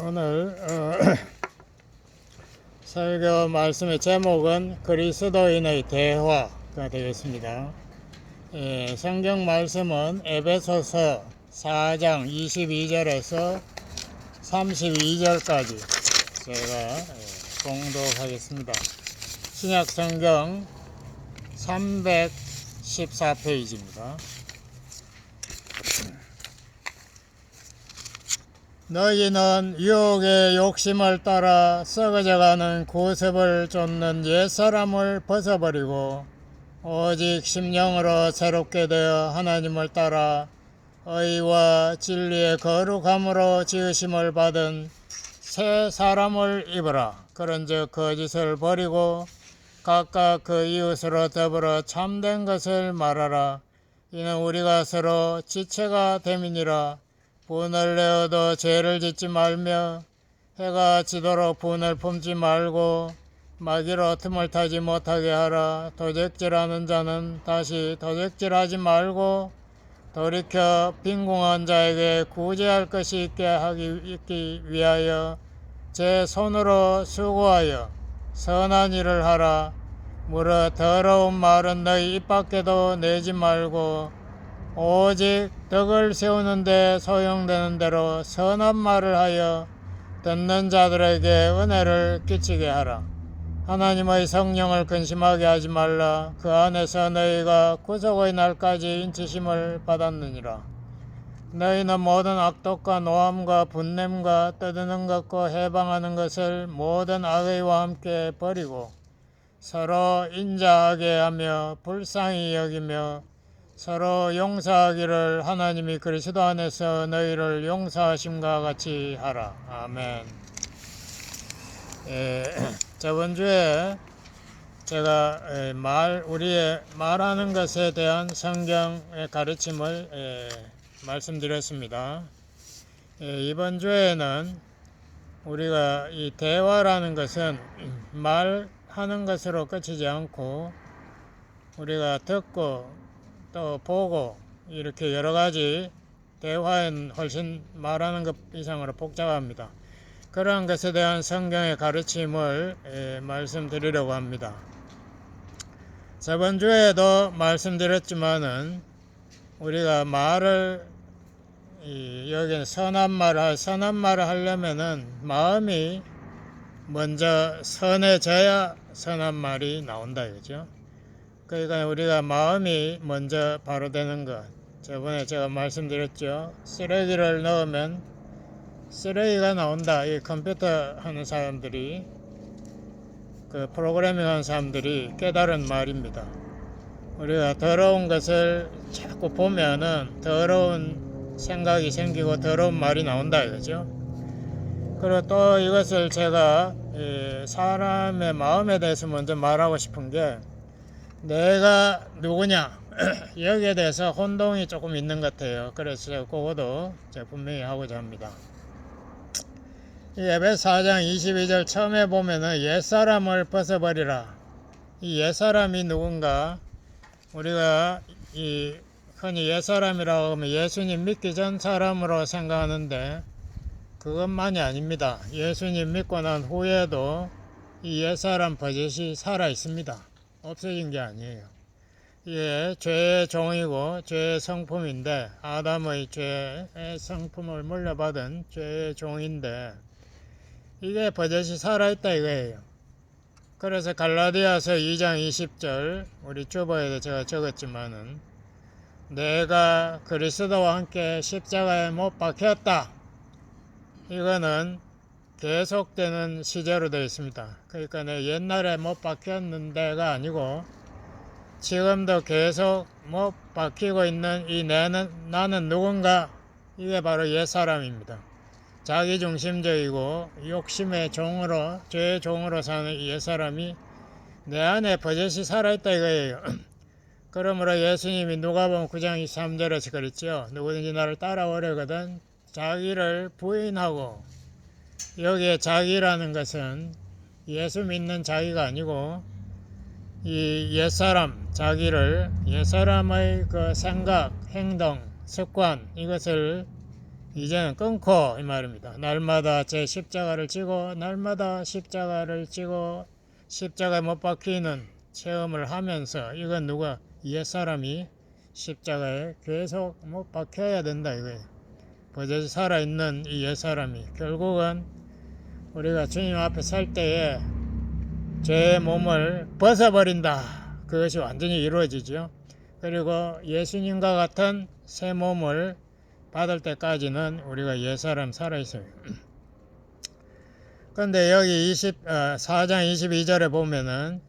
오늘 설교 말씀의 제목은 그리스도인의 대화가 되겠습니다. 성경 말씀은 에베소서 4장 22절에서 32절까지 제가 봉독하겠습니다. 신약 성경 314페이지입니다. 너희는 유혹의 욕심을 따라 썩어져가는 구습을 쫓는 옛사람을 벗어버리고 오직 심령으로 새롭게 되어 하나님을 따라 의와 진리의 거룩함으로 지으심을 받은 새 사람을 입으라. 그런즉 거짓을 버리고 각각 그 이웃으로 더불어 참된 것을 말하라. 이는 우리가 서로 지체가 됨이니라. 분을 내어도 죄를 짓지 말며 해가 지도록 분을 품지 말고 마귀로 틈을 타지 못하게 하라. 도적질하는 자는 다시 도적질하지 말고 돌이켜 빈궁한 자에게 구제할 것이 있기 위하여 제 손으로 수고하여 선한 일을 하라. 무릇 더러운 말은 너희 입 밖에도 내지 말고 오직 덕을 세우는 데 소용되는 대로 선한 말을 하여 듣는 자들에게 은혜를 끼치게 하라. 하나님의 성령을 근심하게 하지 말라. 그 안에서 너희가 구속의 날까지 인치심을 받았느니라. 너희는 모든 악독과 노함과 분냄과 떠드는 것과 해방하는 것을 모든 악의와 함께 버리고 서로 인자하게 하며 불쌍히 여기며 서로 용서하기를 하나님이 그리스도 안에서 너희를 용서하심과 같이 하라. 아멘. 저번 주에 제가 우리의 말하는 것에 대한 성경의 가르침을 말씀드렸습니다. 이번 주에는 우리가 이 대화라는 것은 말하는 것으로 끝이지 않고 우리가 듣고 또 보고 이렇게 여러 가지 대화는 훨씬 말하는 것 이상으로 복잡합니다. 그러한 것에 대한 성경의 가르침을 말씀드리려고 합니다. 저번 주에도 말씀드렸지만은 우리가 말을 여기는 선한 말을 하려면은 마음이 먼저 선해져야 선한 말이 나온다 이거죠. 그러니까 우리가 마음이 먼저 바로 되는 것. 저번에 제가 말씀드렸죠. 쓰레기를 넣으면 쓰레기가 나온다. 이 컴퓨터 하는 사람들이, 그 프로그래밍 하는 사람들이 깨달은 말입니다. 우리가 더러운 것을 자꾸 보면은 더러운 생각이 생기고 더러운 말이 나온다 이거죠. 그리고 또 이것을 제가 사람의 마음에 대해서 먼저 말하고 싶은 게, 내가 누구냐 여기에 대해서 혼동이 조금 있는 것 같아요. 그래서 그것도 제가 분명히 하고자 합니다. 이 에베소 4장 22절 처음에 보면은 옛사람을 벗어버리라. 이 옛사람이 누군가, 우리가 흔히 옛사람이라고 하면 예수님 믿기 전 사람으로 생각하는데 그것만이 아닙니다. 예수님 믿고 난 후에도 이 옛사람 버젓이 살아 있습니다. 없어진 게 아니에요. 이게 죄의 종이고 죄의 성품인데, 아담의 죄의 성품을 물려받은 죄의 종인데 이게 버젓이 살아있다 이거예요. 그래서 갈라디아서 2장 20절 우리 주보에도 제가 적었지만은 내가 그리스도와 함께 십자가에 못 박혔다. 이거는 계속되는 시제로 되어 있습니다. 그러니까 내 옛날에 못 박혔는데가 아니고 지금도 계속 못 박히고 있는 이 나는 누군가, 이게 바로 옛사람입니다. 자기중심적이고 욕심의 종으로, 죄의 종으로 사는 이 옛사람이 내 안에 버젓이 살아있다 이거예요. 그러므로 예수님이 누가복음 9장 23절에서 그랬죠. 누구든지 나를 따라오려거든 자기를 부인하고, 여기에 자기라는 것은 예수 믿는 자기가 아니고 이 옛사람, 자기를, 옛사람의 그 생각, 행동, 습관, 이것을 이제는 끊고 이 말입니다. 날마다 제 십자가를 지고 날마다 십자가를 지고 십자가에 못 박히는 체험을 하면서 이건 누가 옛사람이 십자가에 계속 못 박혀야 된다 이거예요. 버젓이 살아있는 이 옛사람이 결국은 우리가 주님 앞에 설 때에 제 몸을 벗어버린다. 그것이 완전히 이루어지죠. 그리고 예수님과 같은 새 몸을 받을 때까지는 우리가 옛사람 살아있어요. 그런데 여기 4장 22절에 보면은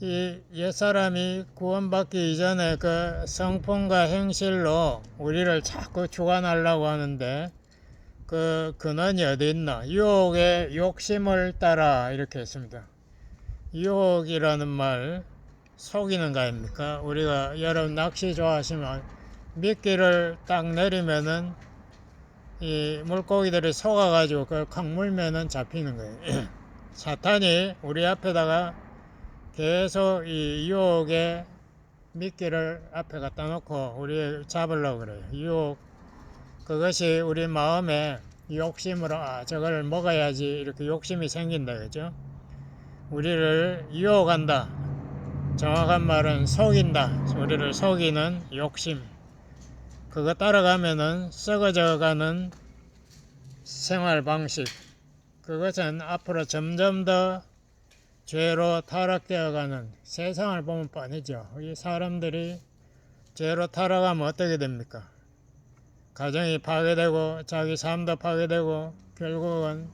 이 옛사람이 구원받기 이전에 그 성품과 행실로 우리를 자꾸 주관하려고 하는데 그 근원이 어디 있나? 유혹의 욕심을 따라 이렇게 했습니다. 유혹이라는 말 속이는 거 아닙니까? 우리가 여러분 낚시 좋아하시면 미끼를 딱 내리면은 이 물고기들이 속아가지고 그걸 콱 물면은 잡히는 거예요. 사탄이 우리 앞에다가 계속 이 유혹의 미끼를 앞에 갖다 놓고 우리 잡으려고 그래요. 유혹, 그것이 우리 마음에 욕심으로 저걸 먹어야지 이렇게 욕심이 생긴다 그죠? 우리를 유혹한다. 정확한 말은 속인다. 우리를 속이는 욕심. 그거 따라가면은 썩어져가는 생활 방식. 그것은 앞으로 점점 더 죄로 타락되어가는, 세상을 보면 뻔하죠. 이 사람들이 죄로 타락하면 어떻게 됩니까? 가정이 파괴되고 자기 삶도 파괴되고 결국은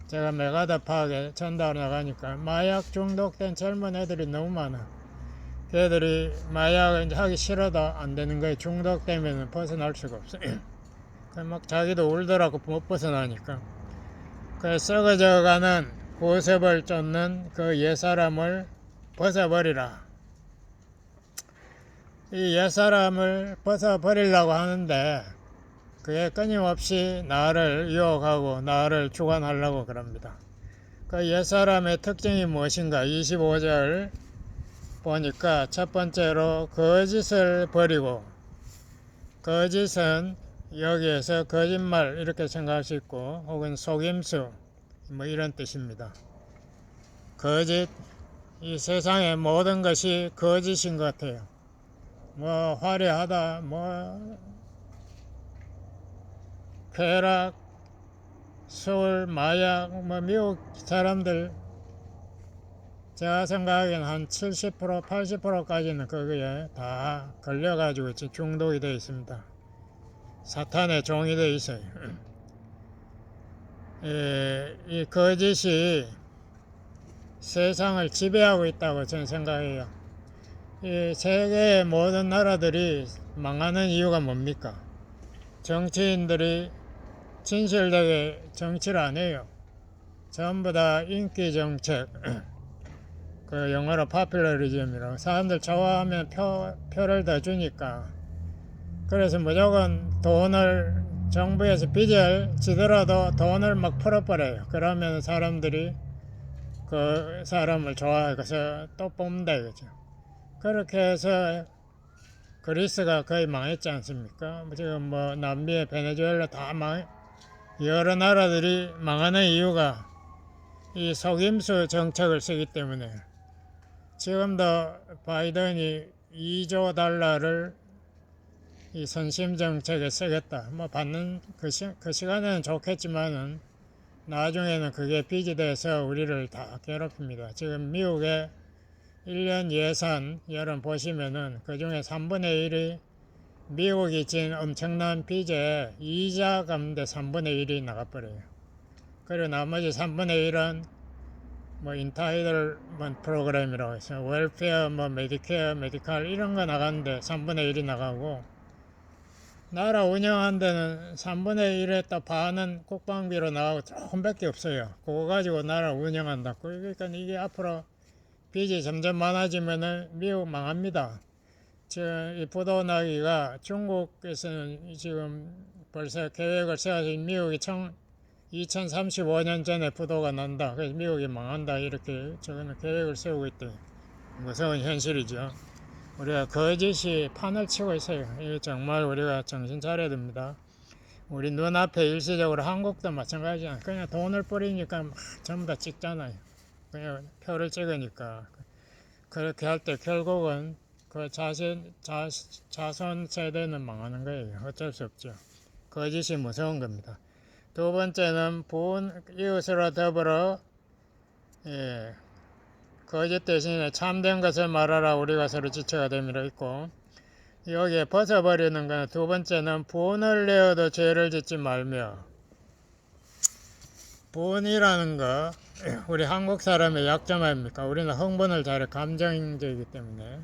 제가 메가다 파괴 전달을 나가니까 마약 중독된 젊은 애들이 너무 많아. 걔들이 마약을 하기 싫어도 안 되는 거에 중독되면 벗어날 수가 없어요. 막 자기도 울더라고 못 벗어나니까. 그 썩어져가는 보습을 쫓는 그 옛사람을 벗어버리라. 이 옛사람을 벗어버리려고 하는데 그게 끊임없이 나를 유혹하고 나를 주관하려고 그럽니다. 그 옛사람의 특징이 무엇인가? 25절 보니까 첫 번째로 거짓을 버리고, 거짓은 여기에서 거짓말 이렇게 생각할 수 있고 혹은 속임수 뭐 이런 뜻입니다. 거짓, 이 세상의 모든 것이 거짓인 것 같아요. 뭐 화려하다, 뭐 쾌락, 술, 마약, 뭐 미국 사람들 제가 생각하기에는 한 70%, 80%까지는 거기에 다 걸려가지고 중독이 되어 있습니다. 사탄의 종이 되어 있어요. 이 거짓이 세상을 지배하고 있다고 저는 생각해요. 이 세계의 모든 나라들이 망하는 이유가 뭡니까? 정치인들이 진실되게 정치를 안 해요. 전부 다 인기 정책, 그 영어로 파퓰러리즘이라고, 사람들 좋아하면 표를 더 주니까. 그래서 무조건 돈을 정부에서 빚을 지더라도 돈을 막 풀어버려요. 그러면 사람들이 그 사람을 좋아해서 또 뽑는다 이거죠. 그렇게 해서 그리스가 거의 망했지 않습니까? 지금 뭐 남미의 베네수엘라 다 여러 나라들이 망하는 이유가 이 속임수 정책을 쓰기 때문에. 지금도 바이든이 2조 달러를 이 선심 정책에 쓰겠다. 뭐 받는 그 시간에는 좋겠지만은 나중에는 그게 빚이 돼서 우리를 다 괴롭힙니다. 지금 미국의 1년 예산 여러분 보시면은 그 중에 3분의 1이 미국이 진 엄청난 빚에 이자 가운데 3분의 1이 나가버려요. 그리고 나머지 3분의 1은 뭐 인타이틀먼트 프로그램이라고 해서 웰페어, 뭐 메디케어, 메디칼 이런 거 나가는데 3분의 1이 나가고, 나라 운영한 데는 3분의 1에 또 반은 국방비로 나가고 조금밖에 없어요. 그거 가지고 나라 운영한다. 그러니까 이게 앞으로 빚이 점점 많아지면은 미국 망합니다. 지금 이 부도 나기가 중국에서는 지금 벌써 계획을 세워서 미국이 2035년 전에 부도가 난다. 그래서 미국이 망한다. 이렇게 저거는 계획을 세우고 있대. 무서운 현실이죠. 우리가 거짓이 판을 치고 있어요. 이게 정말 우리가 정신 차려야 됩니다. 우리 눈앞에 일시적으로 한국도 마찬가지야. 그냥 돈을 뿌리니까 막 전부 다 찍잖아요. 그냥 표를 찍으니까. 그렇게 할 때 결국은 그 자손 세대는 망하는 거예요. 어쩔 수 없죠. 거짓이 무서운 겁니다. 두 번째는 이웃으로 더불어 거짓 대신에 참된 것을 말하라 우리가 서로 지체가 됨이라 있고, 여기에 벗어버리는 건 두 번째는 분을 내어도 죄를 짓지 말며. 분이라는 거 우리 한국 사람의 약점 아닙니까? 우리는 흥분을 잘해. 감정적이기 때문에.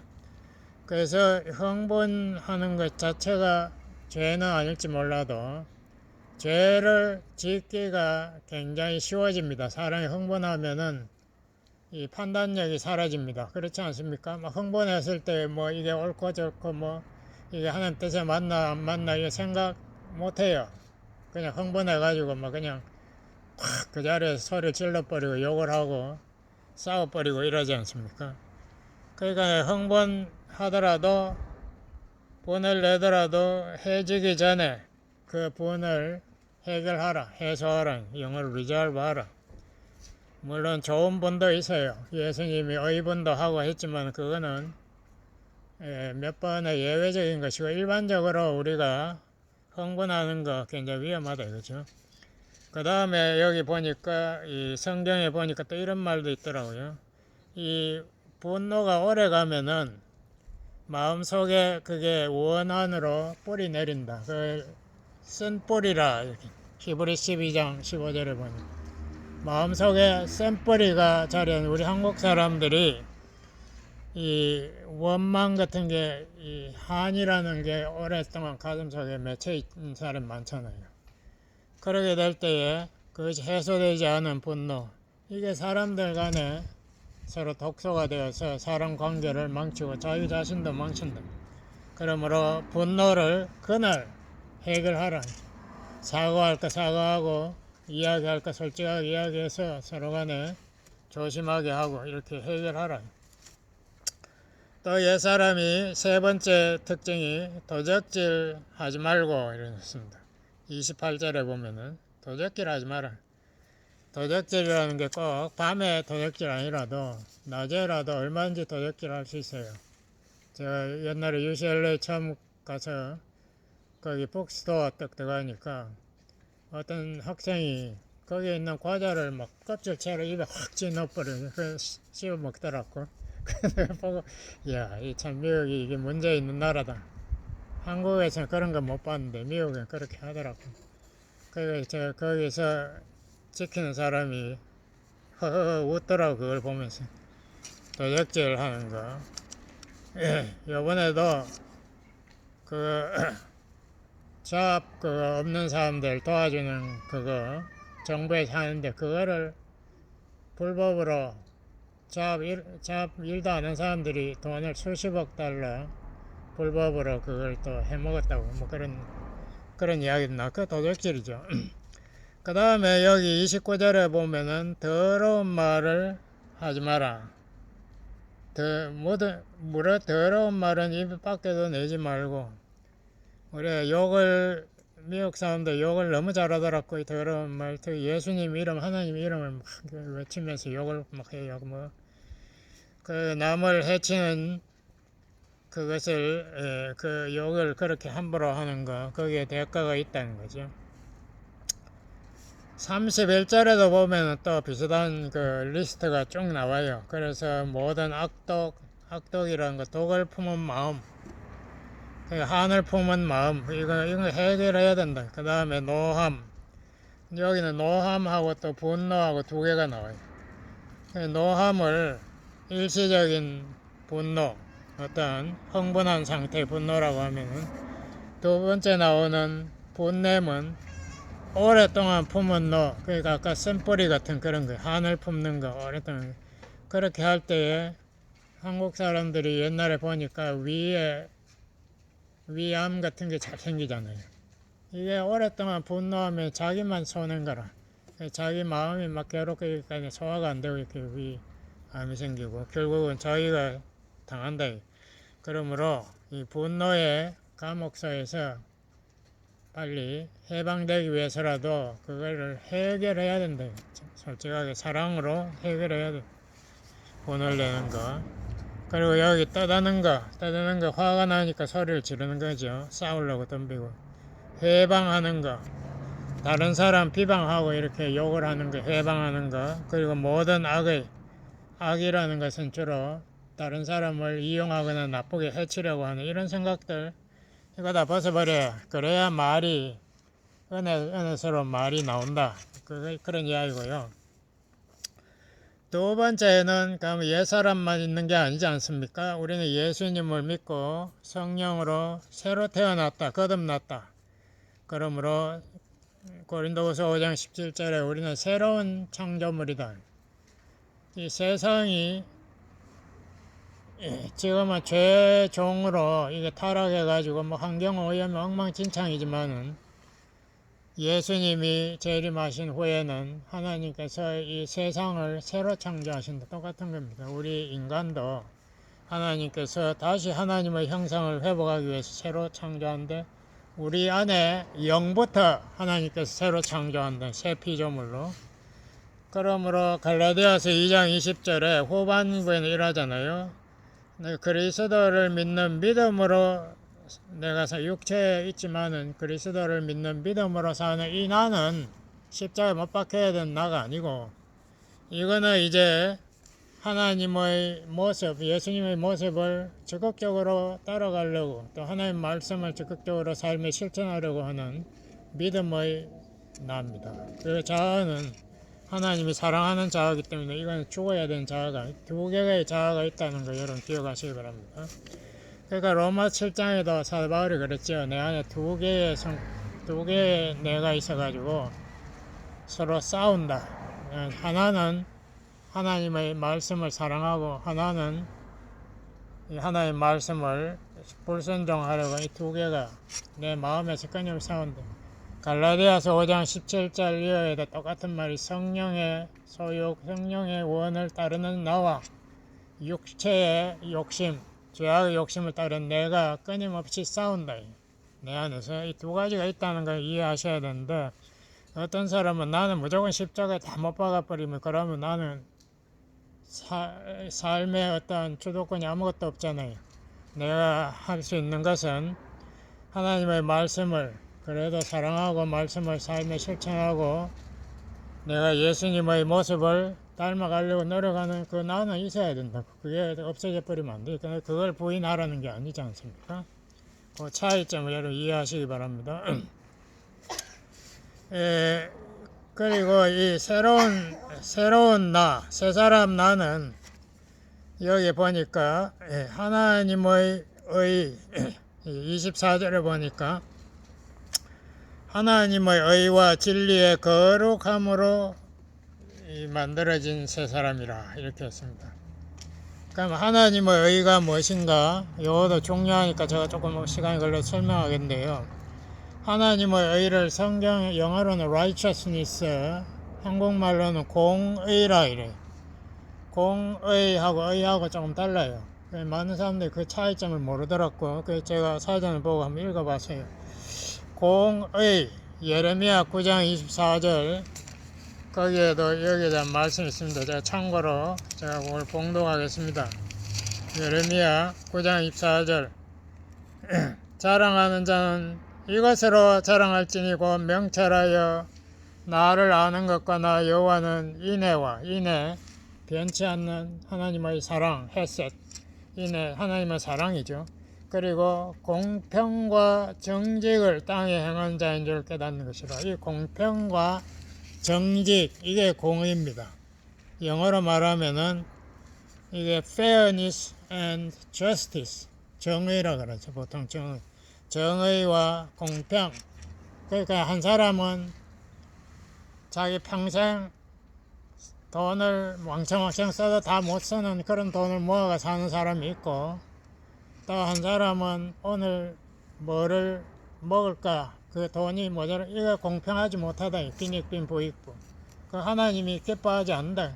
그래서 흥분하는 것 자체가 죄는 아닐지 몰라도 죄를 짓기가 굉장히 쉬워집니다. 사람이 흥분하면은 이 판단력이 사라집니다. 그렇지 않습니까? 막 흥분했을 때 뭐 이게 옳고 좋고 뭐 이게 하는 뜻에 맞나 안 맞나 이거 생각 못해요. 그냥 흥분해가지고 막 그냥 팍 그 자리에서 소리를 질러버리고 욕을 하고 싸워버리고 이러지 않습니까? 그러니까 흥분하더라도 분을 내더라도 해지기 전에 그 분을 해결하라, 해소하라, 영어로 resolve 하라. 물론 좋은 분도 있어요. 예수님이 의분도 하고 했지만 그거는 몇 번의 예외적인 것이고, 일반적으로 우리가 흥분하는 거 굉장히 위험하다 이거죠. 그 다음에 여기 보니까 이 성경에 보니까 또 이런 말도 있더라고요. 이 분노가 오래 가면은 마음속에 그게 원한으로 뿌리 내린다. 그 쓴 뿌리라. 히브리 12장 15절에 보니까 마음속에 센 뿌리가 자리한 우리 한국 사람들이 이 원망 같은 게, 이 한이라는 게 오랫동안 가슴속에 맺혀 있는 사람 많잖아요. 그러게 될 때에 그것이 해소되지 않은 분노, 이게 사람들 간에 서로 독소가 되어서 사람 관계를 망치고 자기 자신도 망친다. 그러므로 분노를 그날 해결하라. 사과할 거 사과하고 이야기할 거 솔직하게 이야기해서 서로 간에 조심하게 하고 이렇게 해결하라. 또 옛사람이 세 번째 특징이 도적질 하지 말고 이랬습니다. 28절에 보면은 도적질 하지 마라. 도적질이라는 게 꼭 밤에 도적질 아니라도 낮에라도 얼마든지 도적질 할 수 있어요. 제가 옛날에 UCLA 처음 가서 거기 북스토어 딱 들어가니까 어떤 학생이 거기에 있는 과자를 막 껍질채로 입에 확 집어넣어버려요. 그래서 씹어 먹더라고. 그래서 보고, 이야, 이 참 미국이 이게 문제 있는 나라다. 한국에서는 그런 거 못 봤는데 미국은 그렇게 하더라고. 그래서 제가 거기서 지키는 사람이 허허허 웃더라고. 그걸 보면서 도적질 하는 거. 요번에도 그 잡 그거 없는 사람들 도와주는 그거 정부에서 하는데, 그거를 불법으로 잡 일도 안 한 사람들이 돈을 수십억 달러 불법으로 그걸 또 해먹었다고 뭐 그런 이야기도 나고, 그 도적질이죠. 그 다음에 여기 29절에 보면은 더러운 말을 하지 마라. 무릇 더러운 말은 입 밖에도 내지 말고. 우리 욕을, 미국 사람들 욕을 너무 잘하더라고. 이 더러운 말, 특히 예수님 이름, 하나님 이름을 막 외치면서 욕을 막 해요. 뭐 그 남을 해치는 그것을 그 욕을 그렇게 함부로 하는 거, 거기에 대가가 있다는 거죠. 31절에도 보면 또 비슷한 그 리스트가 쭉 나와요. 그래서 모든 악독이라는 거, 독을 품은 마음, 한을 품은 마음, 이거 해결해야 된다. 그 다음에 노함, 여기는 노함하고 또 분노하고 두 개가 나와요. 노함을 일시적인 분노, 어떤 흥분한 상태의 분노라고 하면은, 두 번째 나오는 분냄은 오랫동안 품은 노, 그러니까 아까 쓴뿌리 같은 그런 거, 한을 품는 거, 오랫동안. 그렇게 할 때에 한국 사람들이 옛날에 보니까 위에 위암 같은 게 잘 생기잖아요. 이게 오랫동안 분노하면 자기만 쏘는 거라. 자기 마음이 막 괴롭게 소화가 안 되고 이렇게 위암이 생기고 결국은 자기가 당한다. 그러므로 이 분노의 감옥소에서 빨리 해방되기 위해서라도 그거를 해결해야 된다. 솔직하게 사랑으로 해결해야 돼. 돈을 내는 거. 그리고 여기 떠드는 거 화가 나니까 소리를 지르는 거죠. 싸우려고 덤비고. 해방하는 거. 다른 사람 비방하고 이렇게 욕을 하는 거, 해방하는 거. 그리고 모든 악이라는 것은 주로 다른 사람을 이용하거나 나쁘게 해치려고 하는 이런 생각들, 이거 다 벗어버려야. 그래야 말이, 은혜스러운 말이 나온다. 그런 이야기고요. 두 번째는 그럼 옛사람만 있는 게 아니지 않습니까? 우리는 예수님을 믿고 성령으로 새로 태어났다, 거듭났다. 그러므로 고린도후서 5장 17절에 우리는 새로운 창조물이다. 이 세상이 지금은 죄종으로 이게 타락해가지고 뭐 환경오염 엉망진창이지만은 예수님이 재림하신 후에는 하나님께서 이 세상을 새로 창조하신다. 똑같은 겁니다. 우리 인간도 하나님께서 다시 하나님의 형상을 회복하기 위해서 새로 창조한데 우리 안에 영부터 하나님께서 새로 창조한다. 새 피조물로. 그러므로 갈라디아서 2장 20절에 후반부에는 이러잖아요. 그리스도를 믿는 믿음으로 내가 육체에 있지만은 그리스도를 믿는 믿음으로 사는 이 나는 십자가에 못 박혀야 되는 나가 아니고 이거는 이제 하나님의 모습, 예수님의 모습을 적극적으로 따라가려고 또 하나님의 말씀을 적극적으로 삶에 실천하려고 하는 믿음의 나입니다. 그 자아는 하나님이 사랑하는 자아이기 때문에 이건 죽어야 되는 자아가 두 개의 자아가 있다는 거 여러분 기억하시기 바랍니다. 그러니까 로마 7장에도 사도 바울이 그랬죠. 내 안에 두 개의 내가 있어가지고 서로 싸운다. 하나는 하나님의 말씀을 사랑하고 하나는 하나님의 말씀을 불순종하려고 이 두 개가 내 마음에서 끊임없이 싸운다. 갈라디아서 5장 17절 이하에도 똑같은 말이 성령의 소욕, 성령의 원을 따르는 나와 육체의 욕심, 죄악의 욕심을 따른 내가 끊임없이 싸운다. 내 안에서 이 두 가지가 있다는 걸 이해하셔야 되는데 어떤 사람은 나는 무조건 십자가에 다 못 박아버리면 그러면 나는 삶의 어떤 주도권이 아무것도 없잖아요. 내가 할 수 있는 것은 하나님의 말씀을 그래도 사랑하고 말씀을 삶에 실천하고 내가 예수님의 모습을 닮아가려고 노력하는 그 나는 있어야 된다. 그게 없어져 버리면 안 돼. 그걸 부인하라는 게 아니지 않습니까? 그 차이점을 여러분 이해하시기 바랍니다. 그리고 이 새로운 나, 새 사람 나는 여기 보니까 하나님의 24절에 보니까 하나님의 의와 진리의 거룩함으로 만들어진 새 사람이라 이렇게 했습니다. 그럼 하나님의 의가 무엇인가? 이것도 중요하니까 제가 조금 시간이 걸려서 설명하겠는데요. 하나님의 의를 성경 영어로는 righteousness, 한국말로는 공의라 이래. 공의하고 의하고 조금 달라요. 많은 사람들이 그 차이점을 모르더라고. 그래서 제가 사전을 보고 한번 읽어봤어요. 공의, 예레미야 9장 24절, 거기에도 여기에 대한 말씀이 있습니다. 제가 참고로 제가 그걸 봉독하겠습니다. 예레미야 9장 24절 자랑하는 자는 이것으로 자랑할지니고 명철하여 나를 아는 것과 나 여호와는 인내 변치 않는 하나님의 사랑 헤셋 인내 하나님의 사랑이죠. 그리고 공평과 정직을 땅에 행한 자인 줄 깨닫는 것이라. 이 공평과 정직 이게 공의입니다. 영어로 말하면은 이게 fairness and justice 정의라 그러죠. 보통 정의와 공평. 그러니까 한 사람은 자기 평생 돈을 왕창왕창 써도 다 못 쓰는 그런 돈을 모아가 사는 사람이 있고 또 한 사람은 오늘 뭐를 먹을까 그 돈이 모자라 이거 공평하지 못하다. 빈익빈 부익부. 그 하나님이 기뻐하지 않는다.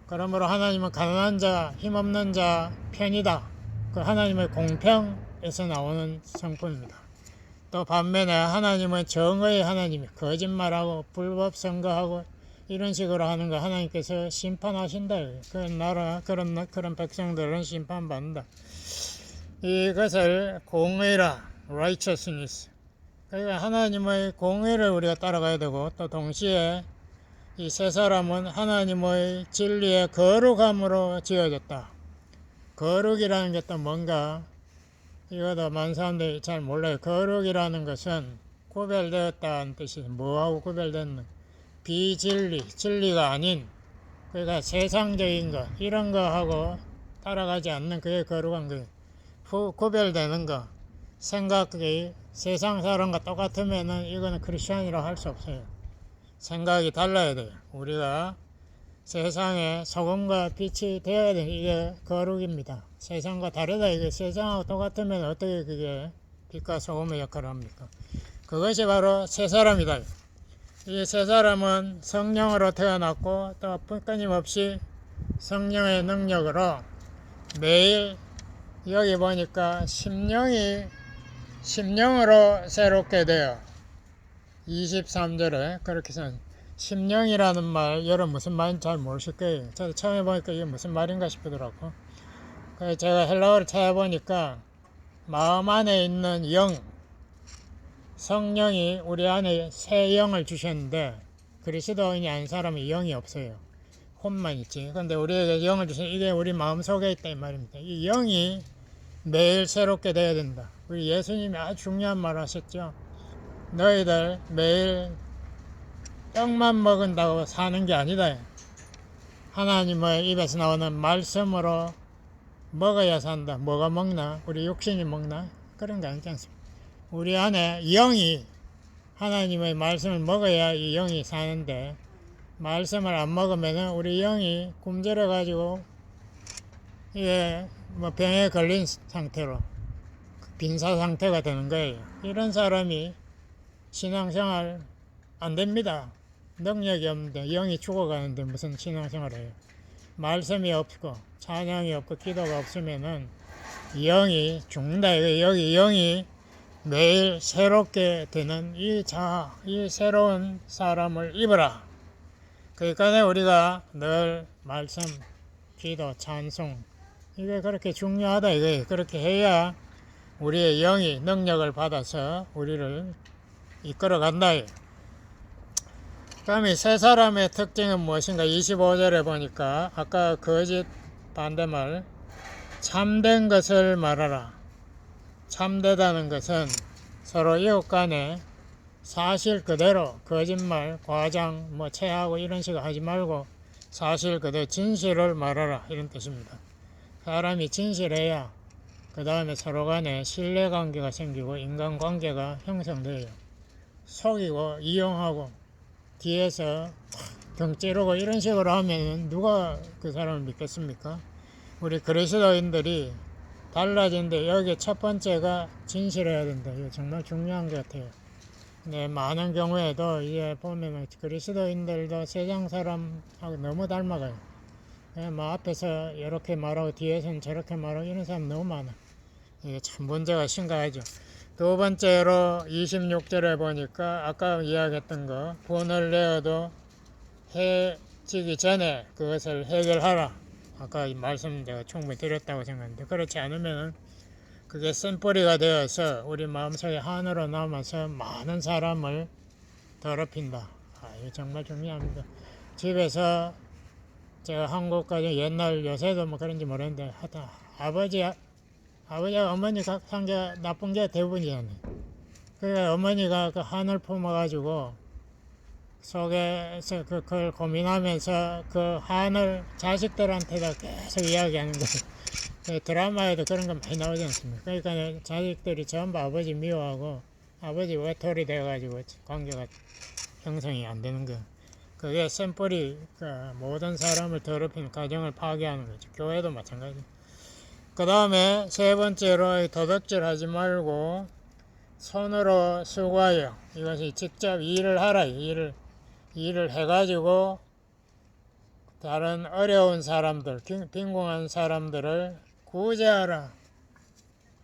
그러므로 하나님은 가난한 자 힘없는 자 편이다. 그 하나님의 공평에서 나오는 성품입니다. 또 반면에 하나님은 정의의 하나님이 거짓말하고 불법 선거하고 이런 식으로 하는 거 하나님께서 심판하신다. 그런 나라 그런 백성들은 심판받는다. 이것을 공의라 righteousness. 그러니까 하나님의 공의를 우리가 따라가야 되고 또 동시에 이 세 사람은 하나님의 진리의 거룩함으로 지어졌다. 거룩이라는 게 또 뭔가 이거도 많은 사람들이 잘 몰라요. 거룩이라는 것은 구별되었다는 뜻이 뭐하고 구별됐는 비진리, 진리가 아닌 그러니까 세상적인 것 이런 거하고 따라가지 않는 그게 거룩한 거예요. 구별되는 거 생각이 세상 사람과 똑같으면은 이거는 크리스천이라고 할 수 없어요. 생각이 달라야 돼요. 우리가 세상에 소금과 빛이 되어야 돼. 이게 거룩입니다. 세상과 다르다. 이게 세상하고 똑같으면 어떻게 그게 빛과 소금의 역할을 합니까? 그것이 바로 세 사람이다. 이 세 사람은 성령으로 태어났고 또 끊임없이 성령의 능력으로 매일 여기 보니까 심령으로 새롭게 되어 23절에 그렇게 써 심령이라는 말 여러분 무슨 말인지 잘 모르실 거예요. 저도 처음에 보니까 이게 무슨 말인가 싶더라고. 그래서 제가 헬라어를 찾아보니까 마음 안에 있는 영 성령이 우리 안에 새 영을 주셨는데 그리스도인이 아닌 사람은 영이 없어요. 혼만 있지. 근데 우리에게 영을 주신 이게 우리 마음속에 있다 이 말입니다. 이 영이 매일 새롭게 되어야 된다. 우리 예수님이 아주 중요한 말 하셨죠. 너희들 매일 떡만 먹은다고 사는 게 아니다. 하나님의 입에서 나오는 말씀으로 먹어야 산다. 뭐가 먹나? 우리 육신이 먹나? 그런 게 아니지 않습니까? 우리 안에 영이 하나님의 말씀을 먹어야 이 영이 사는데 말씀을 안 먹으면 우리 영이 굶주려 가지고 이게 뭐 병에 걸린 상태로 빈사 상태가 되는 거예요. 이런 사람이 신앙생활 안 됩니다. 능력이 없는데 영이 죽어가는데 무슨 신앙생활을 해요. 말씀이 없고 찬양이 없고 기도가 없으면은 영이 죽는다. 여기 영이 매일 새롭게 되는 이 새로운 사람을 입어라. 그러니까 우리가 늘 말씀, 기도, 찬송 이게 그렇게 중요하다 이거예요. 그렇게 해야 우리의 영이 능력을 받아서 우리를 이끌어간다. 그다음에 세 사람의 특징은 무엇인가? 25절에 보니까 아까 거짓 반대말 참된 것을 말하라. 참되다는 것은 서로 이웃 간에 사실 그대로 거짓말, 과장, 체하고 이런 식으로 하지 말고 사실 그대로 진실을 말하라 이런 뜻입니다. 사람이 진실해야 그 다음에 서로 간에 신뢰관계가 생기고 인간관계가 형성돼요. 속이고 이용하고 뒤에서 등 찌르고 이런 식으로 하면 누가 그 사람을 믿겠습니까? 우리 그리스도인들이 달라진데 여기 첫 번째가 진실해야 된다. 이거 정말 중요한 것 같아요. 네, 많은 경우에도 이게 보면 그리스도인들도 세상 사람하고 너무 닮아가요. 앞에서 이렇게 말하고 뒤에서는 저렇게 말하고 이런 사람 너무 많아. 이게 참 문제가 심각하죠. 두 번째로 26절에 보니까 아까 이야기했던 거 분을 내어도 해지기 전에 그것을 해결하라. 아까 이 말씀 제가 충분히 드렸다고 생각하는데 그렇지 않으면 그게 쓴뿌리가 되어서 우리 마음속에 한으로 남아서 많은 사람을 더럽힌다. 이거 정말 중요합니다. 집에서 제가 한국까지 옛날 요새도 그런지 모르겠는데 하여튼 아버지와 어머니 관계가 나쁜 게 대부분이잖아요. 그러니까 어머니가 그 한을 품어가지고 속에서 그걸 고민하면서 그 한을 자식들한테다 계속 이야기하는 거예요. 드라마에도 그런 거 많이 나오지 않습니까? 그러니까 자식들이 전부 아버지 미워하고 아버지 외톨이 돼가지고 관계가 형성이 안 되는 거예요. 그게 샘플이 모든 사람을 더럽히는 가정을 파괴하는 거죠. 교회도 마찬가지. 그 다음에 세 번째로 도둑질 하지 말고 손으로 수고하여 이것이 직접 일을 하라. 일을 해가지고 다른 어려운 사람들, 빈곤한 사람들을 구제하라.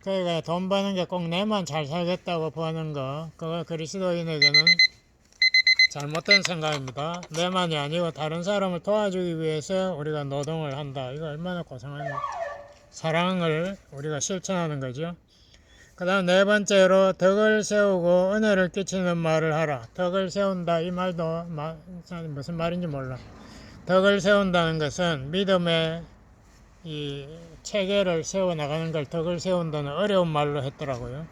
그러니까 돈 버는 게 꼭 내만 잘 살겠다고 버는 거, 그거 그리스도인에게는 잘못된 생각입니다. 내만이 아니고 다른 사람을 도와주기 위해서 우리가 노동을 한다. 이거 얼마나 고상한 사랑을 우리가 실천하는 거죠. 그 다음 네 번째로 덕을 세우고 은혜를 끼치는 말을 하라. 덕을 세운다 이 말도 무슨 말인지 몰라. 덕을 세운다는 것은 믿음의 이 체계를 세워나가는 걸 덕을 세운다는 어려운 말로 했더라고요.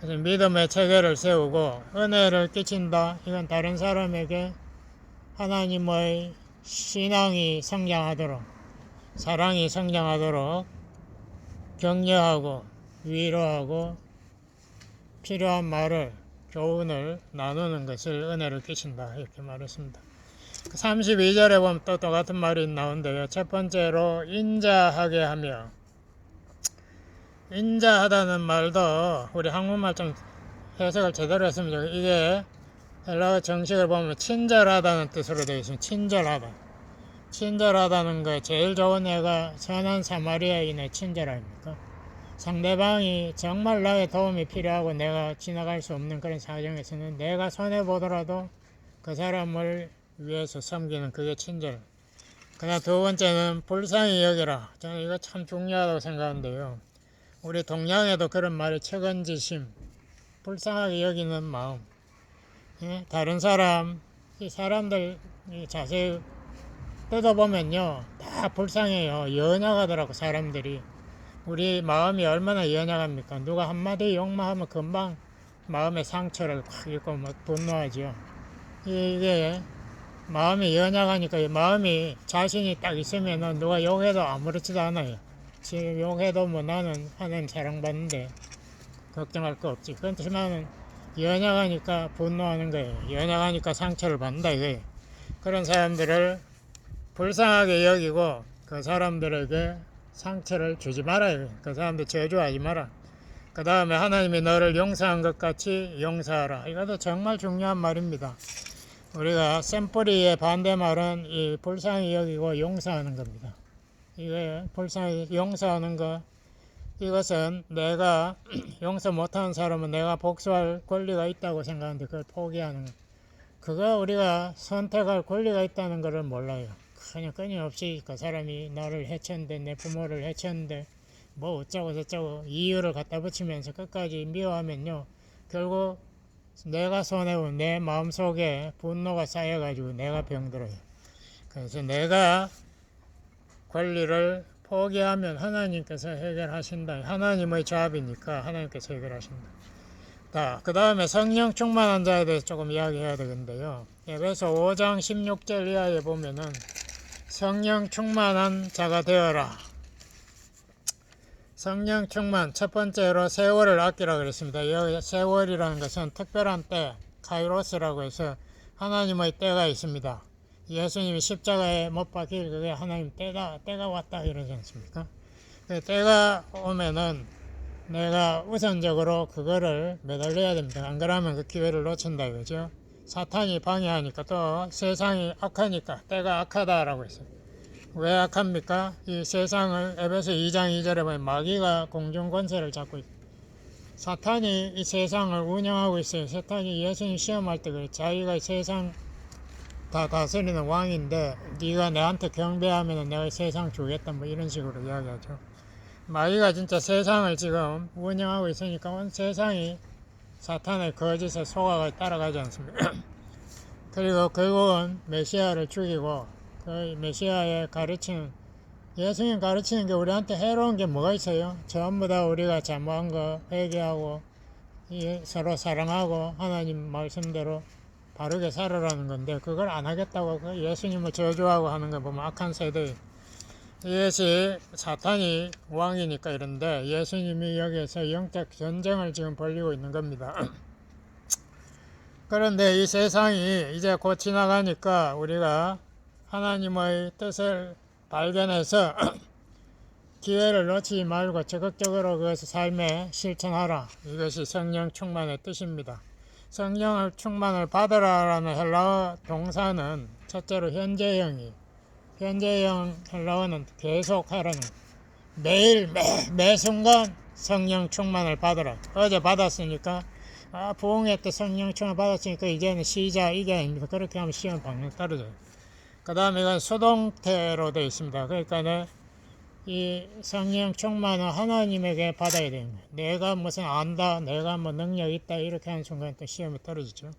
그래서 믿음의 체계를 세우고 은혜를 끼친다. 이건 다른 사람에게 하나님의 신앙이 성장하도록, 사랑이 성장하도록 격려하고 위로하고 필요한 말을, 교훈을 나누는 것을 은혜를 끼친다. 이렇게 말했습니다. 32절에 보면 또 똑같은 말이 나오는데요. 첫 번째로 인자하게 하며, 인자하다는 말도 우리 한국말 좀 해석을 제대로 했으면 좋겠어요. 이게 헬라어 정식을 보면 친절하다는 뜻으로 되어 있습니다. 친절하다. 친절하다는 거 제일 좋은 애가 선한 사마리아인의 친절 아닙니까? 상대방이 정말 나의 도움이 필요하고 내가 지나갈 수 없는 그런 사정에서는 내가 손해보더라도 그 사람을 위해서 섬기는 그게 친절. 그다음 두 번째는 불쌍히 여기라. 저는 이거 참 중요하다고 생각하는데요. 우리 동양에도 그런 말이 책은지심, 불쌍하게 여기는 마음. 예? 다른 사람, 이 사람들 자세히 뜯어보면요, 다 불쌍해요. 연약하더라고 사람들이. 우리 마음이 얼마나 연약합니까? 누가 한마디 욕만 하면 금방 마음의 상처를 확 입고 막 분노하죠. 이게 마음이 연약하니까, 마음이 자신이 딱 있으면 누가 욕해도 아무렇지도 않아요. 지금 욕해도 뭐 나는 하나님 사랑받는데 걱정할 거 없지. 그렇지만은 연약하니까 분노하는 거예요. 연약하니까 상처를 받는다 이거예요. 그런 사람들을 불쌍하게 여기고 그 사람들에게 상처를 주지 말아요. 그 사람들 저주하지 마라. 그 다음에 하나님이 너를 용서한 것 같이 용서하라. 이것도 정말 중요한 말입니다. 우리가 샘뿌리의 반대말은 이 불쌍히 여기고 용서하는 겁니다. 이게 불쌍히 용서하는 거, 이것은 내가 용서 못하는 사람은 내가 복수할 권리가 있다고 생각하는데 그걸 포기하는 거. 그거 우리가 선택할 권리가 있다는 것을 몰라요. 그냥 끊임없이 그 사람이 나를 해쳤는데, 내 부모를 해쳤는데 뭐 어쩌고 저쩌고 이유를 갖다 붙이면서 끝까지 미워하면요, 결국 내가 손해본 내 마음속에 분노가 쌓여가지고 내가 병들어요. 그래서 내가 권리를 포기하면 하나님께서 해결하신다. 하나님의 조합이니까 하나님께서 해결하신다. 자, 그 다음에 성령 충만한 자에 대해서 조금 이야기해야 되겠는데요. 에베소 5장 16절 이하에 보면은 성령 충만한 자가 되어라. 성령 충만, 첫 번째로 세월을 아끼라 그랬습니다. 여기 세월이라는 것은 특별한 때, 카이로스라고 해서 하나님의 때가 있습니다. 예수님이 십자가에 못 박힐 그게 하나님 때가 왔다 이러지 않습니까? 그 때가 오면은 내가 우선적으로 그거를 매달려야 됩니다. 안 그러면 그 기회를 놓친다 이거죠. 사탄이 방해하니까, 또 세상이 악하니까, 때가 악하다라고 했어요. 왜 악합니까? 이 세상을 에베소 2장 2절에 보면 마귀가 공중 권세를 잡고 있어요. 사탄이 이 세상을 운영하고 있어요. 사탄이 예수님 시험할 때 그래. 자기가 세상 다 다스리는 왕인데 네가 내한테 경배하면 내가 세상 주겠다 뭐 이런 식으로 이야기하죠. 마귀가 진짜 세상을 지금 운영하고 있으니까 온 세상이 사탄의 거짓에 속아가 따라가지 않습니까? 그리고 결국은 메시아를 죽이고 그 메시아의 가르치는, 예수님 가르치는 게 우리한테 해로운 게 뭐가 있어요? 전부 다 우리가 잘못한 거 회개하고 서로 사랑하고 하나님 말씀대로 바르게 살아라는 건데, 그걸 안 하겠다고 예수님을 저주하고 하는 거 보면 악한 세대. 이것이 사탄이 왕이니까 이런데, 예수님이 여기에서 영적 전쟁을 지금 벌이고 있는 겁니다. 그런데 이 세상이 이제 곧 지나가니까 우리가 하나님의 뜻을 발견해서 기회를 놓치지 말고 적극적으로 그것을 삶에 실천하라. 이것이 성령 충만의 뜻입니다. 성령을 충만을 받으라라는 헬라어 동사는 첫째로 현재형이, 현재형 헬라어는 계속 하라는, 매일 매 순간 성령 충만을 받으라. 어제 받았으니까 부흥회 때 성령 충만 받았으니까 이제는 시작, 이게 아닙니다. 그렇게 하면 시험 방향 떨어져요. 그 다음에 이건 수동태로 되어 있습니다. 그러니까 이 성령 충만은 하나님에게 받아야 됩니다. 내가 무슨 안다, 내가 뭐 능력 있다 이렇게 하는 순간 또 시험이 떨어지죠.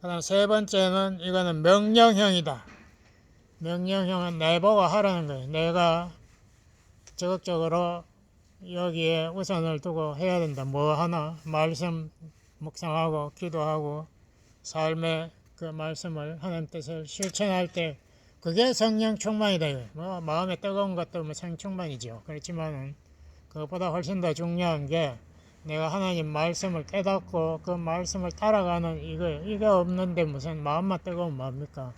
그 다음 세 번째는 이거는 명령형이다. 명령형은 내보고 하라는 거예요. 내가 적극적으로 여기에 우선을 두고 해야 된다. 뭐 하나? 말씀 묵상하고 기도하고 삶의 그 말씀을 하나님 뜻을 실천할 때 그게 성령 충만이다. 뭐 마음에 뜨거운 것도 뭐 성령 충만이죠. 그렇지만은 그것보다 훨씬 더 중요한 게 내가 하나님 말씀을 깨닫고 그 말씀을 따라가는 이게 없는데 무슨 마음만 뜨거운 마음입니까?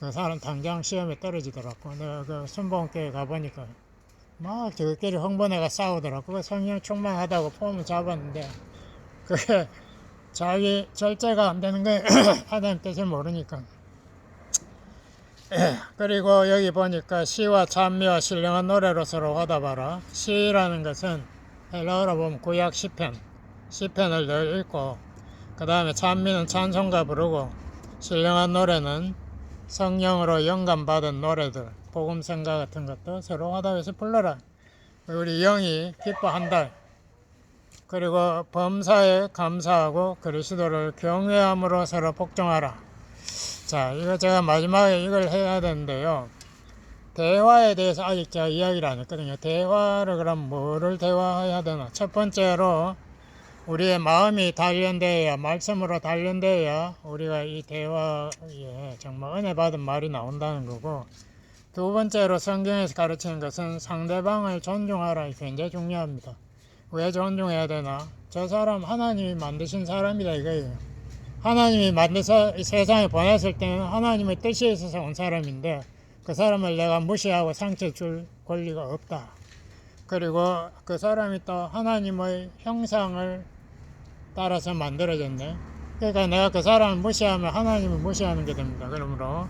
그 사람 당장 시험에 떨어지더라고. 내가 그 순복음교회 가보니까 막 저희끼리 흥분해가 싸우더라고. 그 성령 충만하다고 폼을 잡았는데 그게 자기 절제가 안 되는 거예요. 하나님 뜻을 모르니까. 그리고 여기 보니까 시와 찬미와 신령한 노래로 서로 화답하라. 시라는 것은 헬라어로 보면 구약 시편을 늘 읽고, 그 다음에 찬미는 찬송가 부르고, 신령한 노래는 성령으로 영감받은 노래들, 복음성가 같은 것도 서로 화답해서 불러라. 우리 영이 기뻐한다. 그리고 범사에 감사하고 그리스도를 경외함으로 서로 복종하라. 자, 이거 제가 마지막에 이걸 해야 되는데요. 대화에 대해서 아직 제가 이야기를 안 했거든요. 대화를 그럼 뭐를 대화해야 되나? 첫 번째로 우리의 마음이 단련되어야, 말씀으로 단련되어야 우리가 이 대화에 정말 은혜 받은 말이 나온다는 거고, 두 번째로 성경에서 가르치는 것은 상대방을 존중하라. 굉장히 중요합니다. 왜 존중해야 되나? 저 사람 하나님이 만드신 사람이다 이거예요. 하나님이 만드서 이 세상에 보냈을 때는 하나님의 뜻이 있어서 온 사람인데 그 사람을 내가 무시하고 상처 줄 권리가 없다. 그리고 그 사람이 또 하나님의 형상을 따라서 만들어졌네. 그러니까 내가 그 사람을 무시하면 하나님을 무시하는 게 됩니다. 그러므로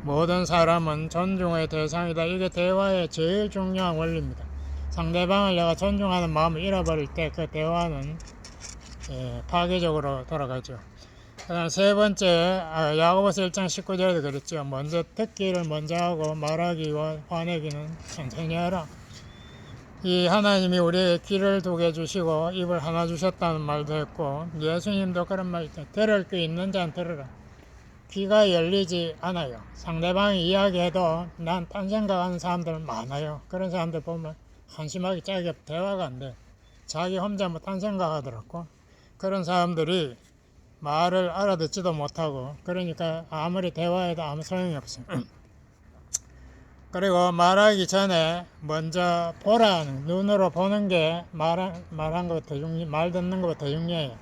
모든 사람은 존중의 대상이다. 이게 대화의 제일 중요한 원리입니다. 상대방을 내가 존중하는 마음을 잃어버릴 때 그 대화는 파괴적으로 돌아가죠. 그다음 세 번째, 야고보서 1장 19절에도 그랬죠. 먼저 듣기를 먼저 하고 말하기와 화내기는 천천히 하라. 이 하나님이 우리에게 귀를 두게 해주시고 입을 하나 주셨다는 말도 했고, 예수님도 그런 말 있죠. 들을 귀 있는 자는 들으라. 귀가 열리지 않아요. 상대방이 이야기해도 난 딴 생각하는 사람들 많아요. 그런 사람들 보면 한심하게 자기가 대화가 안 돼. 자기 혼자 뭐 딴 생각하더라고. 그런 사람들이 말을 알아듣지도 못하고, 그러니까 아무리 대화해도 아무 소용이 없어요. 그리고 말하기 전에 먼저 보라는, 눈으로 보는 게 말한 것부터 말 듣는 것부터 중요해요.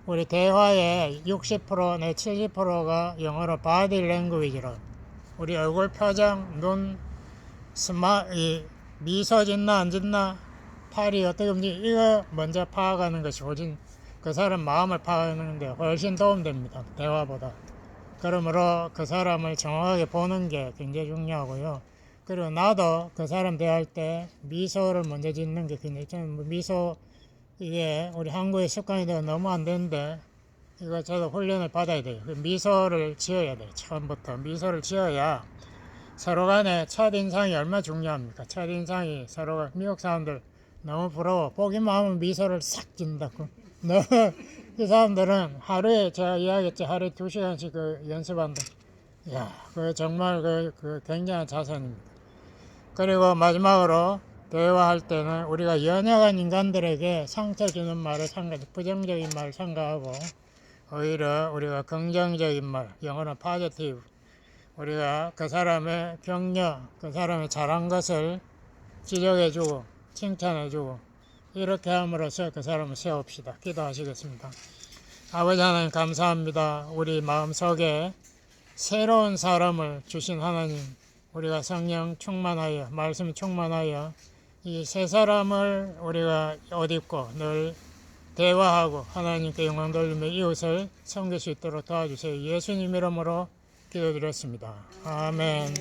우리 대화의 60% 내 70%가 영어로 body language로, 우리 얼굴 표정, 눈, 미소 짓나 안 짓나, 팔이 어떻게 움직이나, 이거 먼저 파악하는 것이 훨씬 그 사람 마음을 파악하는 데 훨씬 도움됩니다. 대화보다. 그러므로 그 사람을 정확하게 보는 게 굉장히 중요하고요. 그리고 나도 그 사람 대할 때 미소를 먼저 짓는 게 굉장히, 저는 미소, 이게 우리 한국의 습관이 되어 너무 안 되는데 이거 저도 훈련을 받아야 돼요. 미소를 지어야 돼요. 처음부터 미소를 지어야 서로 간에 첫인상이 얼마나 중요합니까? 첫인상이 서로가, 미국 사람들 너무 부러워. 보기만 하면 미소를 싹 짓는다고. 너무, 그 사람들은 하루에, 제가 이야기했지, 하루에 2시간씩 그 연습한다. 이야, 그 정말 그 굉장한 자산입니다. 그리고 마지막으로 대화할 때는 우리가 연약한 인간들에게 상처 주는 말을 부정적인 말을 삼가하고, 오히려 우리가 긍정적인 말, 영어는 positive, 우리가 그 사람의 격려, 그 사람의 잘한 것을 지적해주고 칭찬해주고, 이렇게 함으로써 그 사람을 세웁시다. 기도하시겠습니다. 아버지 하나님 감사합니다. 우리 마음속에 새로운 사람을 주신 하나님, 우리가 성령 충만하여, 말씀 충만하여 이 세 사람을 우리가 옷 입고 늘 대화하고 하나님께 영광 돌리며 이웃을 섬길 수 있도록 도와주세요. 예수님 이름으로 기도드렸습니다. 아멘.